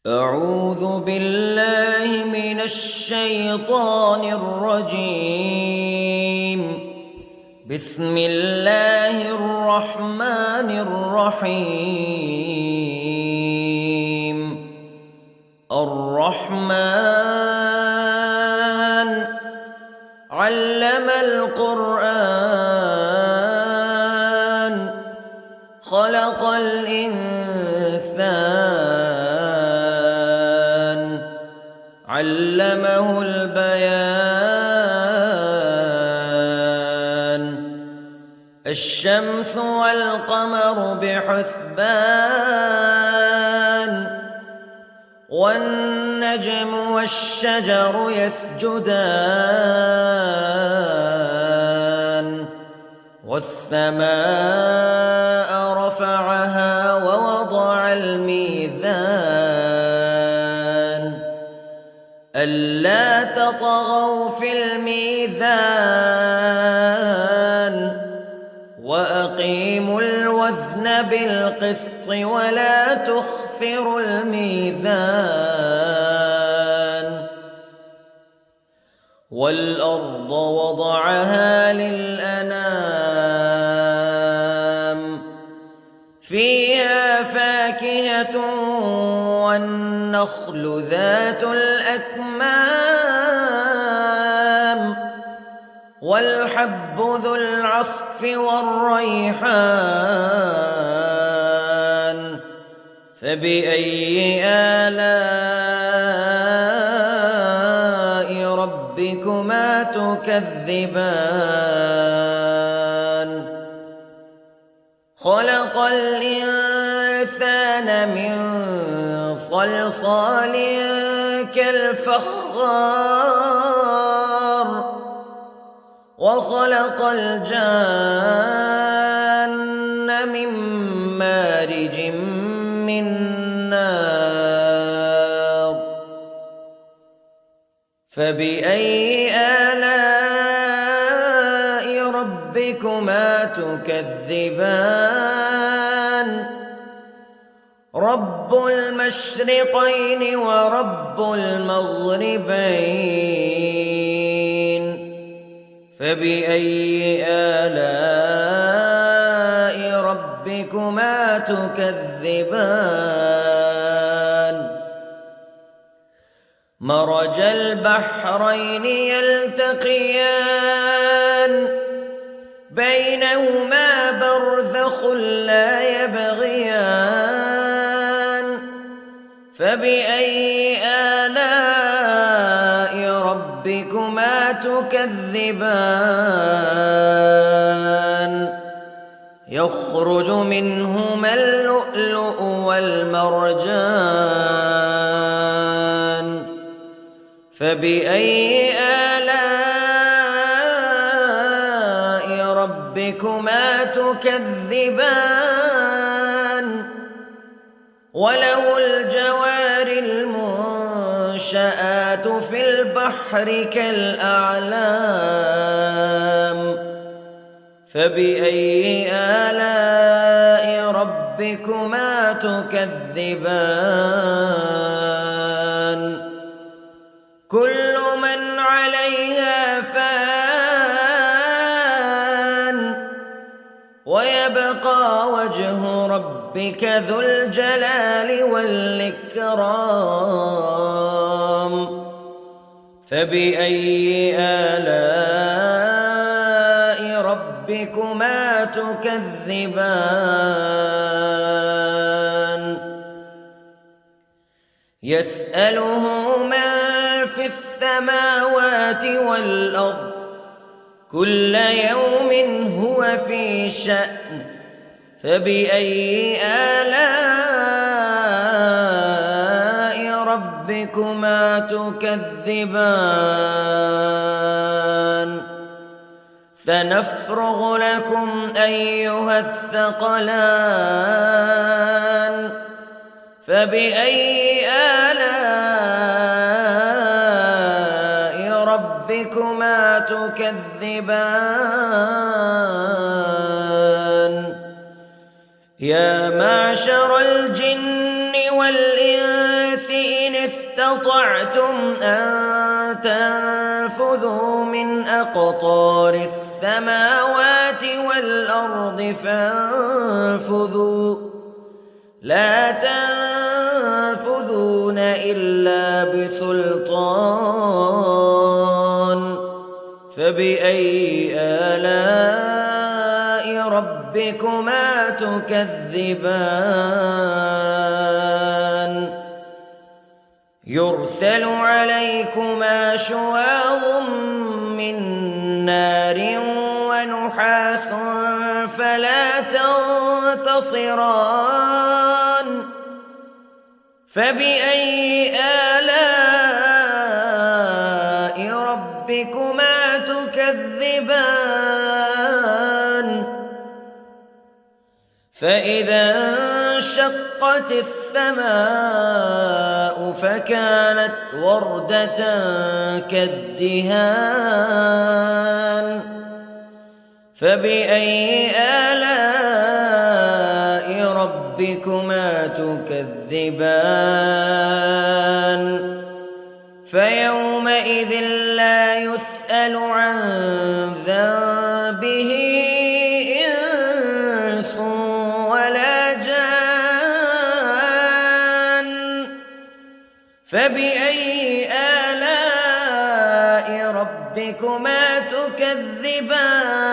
أعوذ بالله من الشيطان الرجيم. بسم الله الرحمن الرحيم. الرحمن علم القرآن خلق الإنسان علمه البيان. الشمس والقمر بحسبان والنجم والشجر يسجدان والسماء رفعها ووضع الميزان ألا تطغوا في الميزان وأقيموا الوزن بالقسط ولا تخسروا الميزان. والأرض وضعها للأنام فيها فاكهة والنخل ذات الأكمام والحب ذو العصف والريحان فبأي آلاء ربكما تكذبان. خلق الإنسان من صلصال كالفخار وخلق الجان من مارج من نار فبأي آلاء ربكما تكذبان. رب المشرقين ورب المغربين فبأي آلاء ربكما تكذبان. مرج البحرين يلتقيان بينهما برزخ لا يبغيان فبأي آلاء ربكما تكذبان. يخرج منهما اللؤلؤ والمرجان فبأي آلاء ربكما تكذبان. وله الجوار المنشآت في البحر كالأعلام فبأي آلاء ربكما تكذبان. كل من عليها فان ويبقى وجه ربك ذو الجلال والإكرام فبأي آلاء ربكما تكذبان. يسأله من في السماوات والأرض كل يوم هو في شأن فبأي آلاء ربكما تكذبان. سنفرغ لكم أيها الثقلان فبأي آلاء ربكما تكذبان. يا معشر الجن والإنس استطعتم أن تنفذوا من أقطار السماوات والأرض فانفذوا لا تنفذون إلا بسلطان فبأي آلاء ربكما تكذبان يرسل عليكما شواظ من نار ونحاس فلا تنتصران فبأي آلاء ربكما تكذبان فإذا انشقت السماء فكانت وردة كالدهان فبأي آلاء ربكما تكذبان فيومئذ لا يسأل عن ذنبه إنس ولا جان فبأي آلاء ربكما تكذبان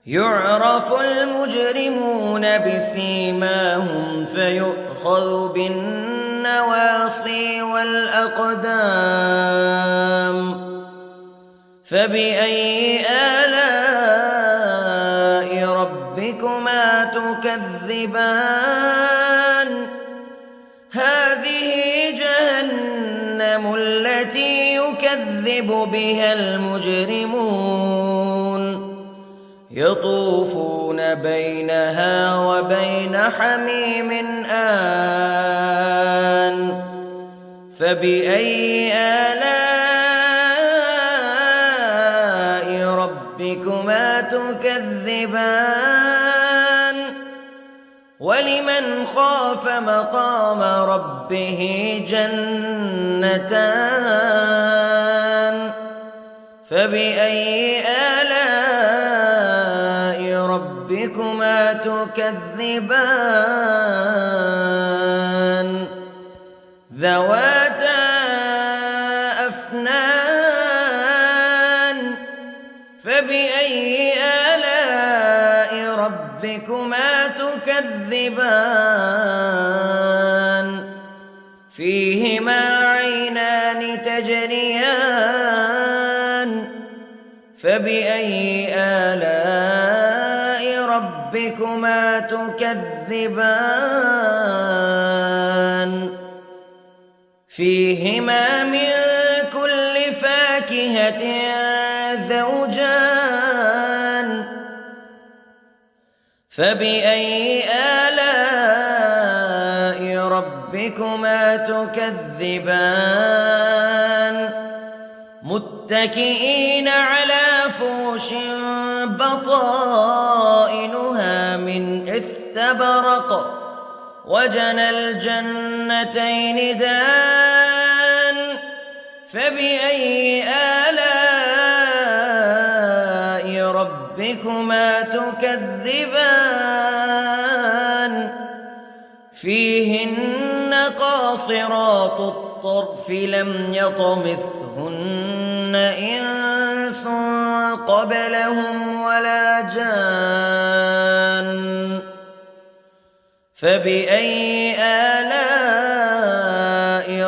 يعرف المجرمون بسيماهم فيؤخذ بالنواصي والأقدام فبأي آلاء ربكما تكذبان هذه جهنم التي يكذب بها المجرمون يطوفون بينها وبين حميم آن فبأي آلاء ربكما تكذبان ولمن خاف مقام ربه جنتان فبأي آلاء ربكما تكذبان ذواتا أفنان فبأي آلاء ربكما تكذبان فيهما عينان تجريان فبأي آلاء ربكما تكذبان فيهما من كل فاكهة زوجان فبأي آلاء ربكما تكذبان متكئين على فرش بطائنها من استبرق وجنى الجنتين دان فبأي آلاء ربكما تكذبان فيهن قاصرات الطرف لم يطمثهن إنس قبلهم ولا جان فبأي آلاء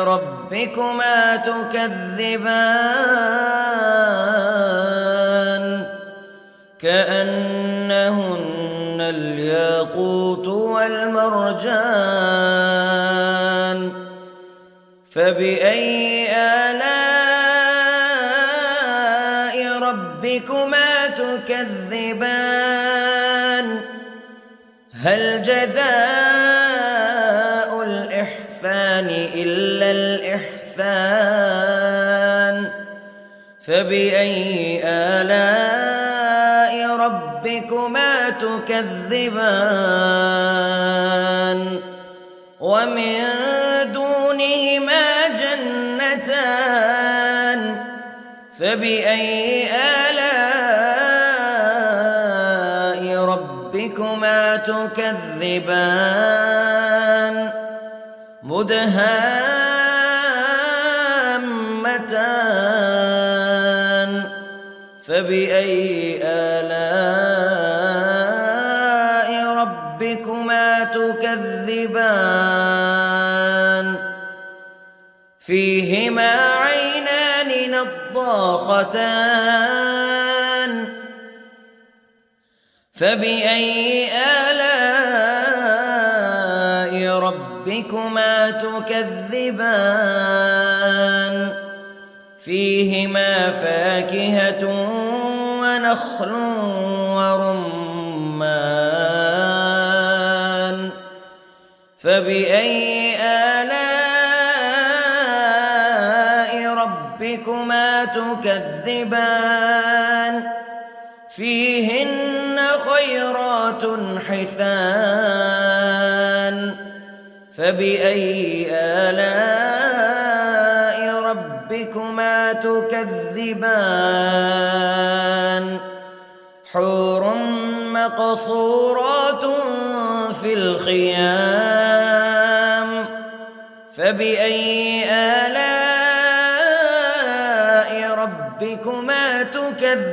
ربكما تكذبان كأنهن الياقوت والمرجان فبأي آلاء ربكما تكذبان هل جزاء الإحسان إلا الإحسان فبأي آلاء ربكما تكذبان ومن دونهما جنتان فبأي آلاء ربكما تكذبان مدهامتان فبأي آلاء ربكما تكذبان فيهما عينان نضاختان فبأي آلاء ربكما تكذبان فيهما فاكهة ونخل ورمان فبأي آلاء ربكما تكذبان فيهن خيرات حسان فبأي آلاء ربكما تكذبان حور مقصورات في الخيام فبأي آلاء ربكما تكذبان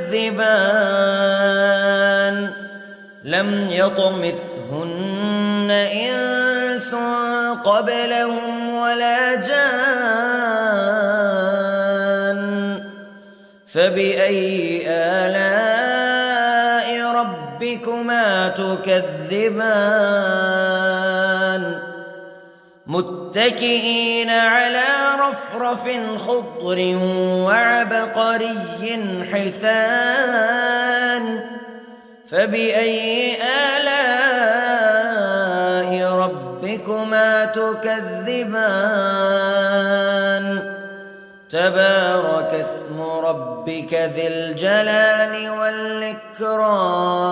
لم يطمثهن إنس قبلهم ولا جان فبأي آلاء ربكما تكذبان متكئين على رفرف خضر وعبقري حسان فبأي آلاء ربكما تكذبان تبارك اسم ربك ذي الجلال والإكرام